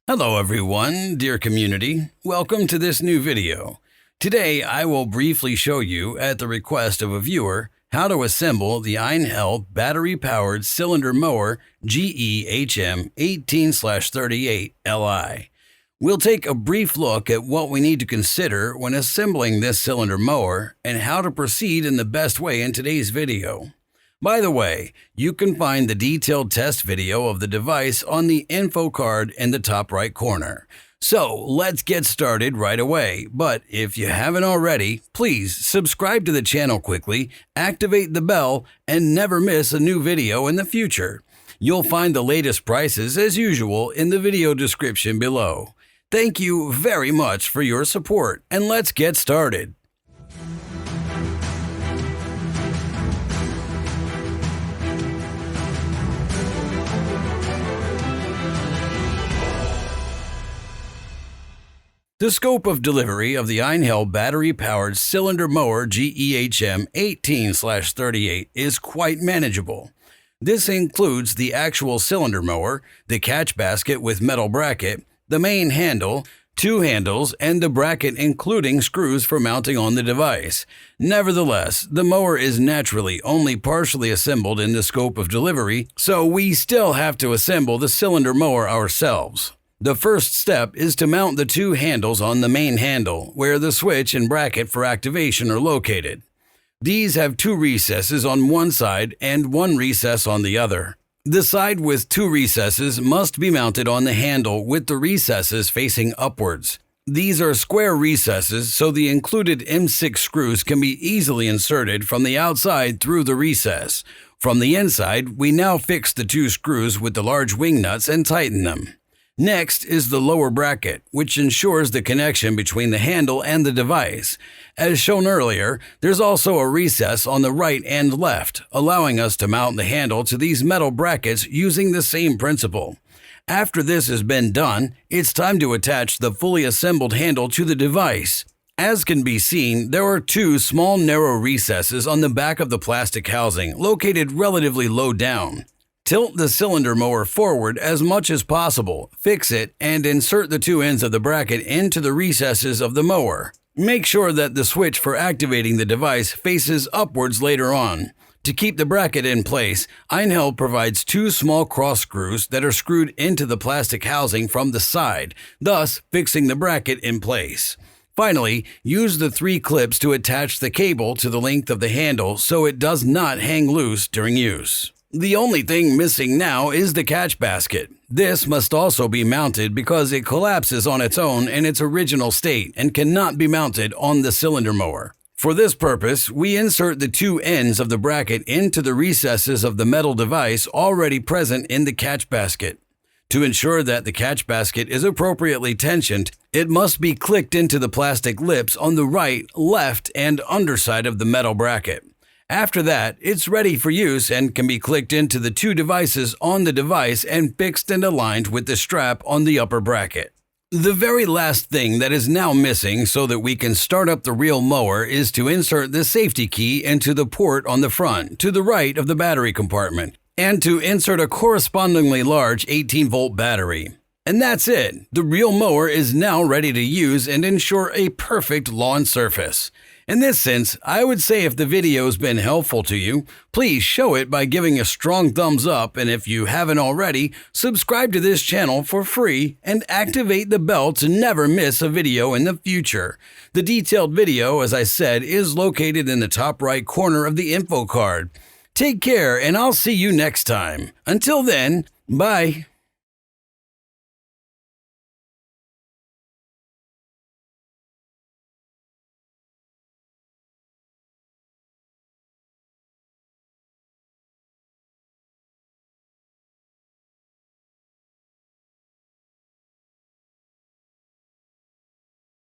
Hello everyone, dear community. Welcome to this new video. Today I will briefly show you, at the request of a viewer, how to assemble the Einhell battery-powered cylinder mower GE-HM 18/38 Li. We'll take a brief look at what we need to consider when assembling this cylinder mower and how to proceed in the best way in today's video. By the way, you can find the detailed test video of the device on the info card in the top right corner. So let's get started right away, but if you haven't already, please subscribe to the channel quickly, activate the bell, and never miss a new video in the future. You'll find the latest prices as usual in the video description below. Thank you very much for your support, and let's get started. The scope of delivery of the Einhell battery-powered cylinder mower GE-HM 18/38 is quite manageable. This includes the actual cylinder mower, the catch basket with metal bracket, the main handle, two handles, and the bracket including screws for mounting on the device. Nevertheless, the mower is naturally only partially assembled in the scope of delivery, so we still have to assemble the cylinder mower ourselves. The first step is to mount the two handles on the main handle, where the switch and bracket for activation are located. These have two recesses on one side and one recess on the other. The side with two recesses must be mounted on the handle with the recesses facing upwards. These are square recesses, so the included M6 screws can be easily inserted from the outside through the recess. From the inside, we now fix the two screws with the large wing nuts and tighten them. Next is the lower bracket, which ensures the connection between the handle and the device. As shown earlier, there's also a recess on the right and left, allowing us to mount the handle to these metal brackets using the same principle. After this has been done, it's time to attach the fully assembled handle to the device. As can be seen, there are two small narrow recesses on the back of the plastic housing, located relatively low down. Tilt the cylinder mower forward as much as possible, fix it, and insert the two ends of the bracket into the recesses of the mower. Make sure that the switch for activating the device faces upwards later on. To keep the bracket in place, Einhell provides two small cross screws that are screwed into the plastic housing from the side, thus fixing the bracket in place. Finally, use the three clips to attach the cable to the length of the handle so it does not hang loose during use. The only thing missing now is the catch basket. This must also be mounted because it collapses on its own in its original state and cannot be mounted on the cylinder mower. For this purpose, we insert the two ends of the bracket into the recesses of the metal device already present in the catch basket. To ensure that the catch basket is appropriately tensioned, it must be clicked into the plastic lips on the right, left, and underside of the metal bracket. After that, it's ready for use and can be clicked into the two devices on the device and fixed and aligned with the strap on the upper bracket. The very last thing that is now missing so that we can start up the real mower is to insert the safety key into the port on the front to the right of the battery compartment and to insert a correspondingly large 18-volt battery. And that's it. The real mower is now ready to use and ensure a perfect lawn surface. In this sense, I would say if the video's been helpful to you, please show it by giving a strong thumbs up, and if you haven't already, subscribe to this channel for free and activate the bell to never miss a video in the future. The detailed video, as I said, is located in the top right corner of the info card. Take care, and I'll see you next time. Until then, bye.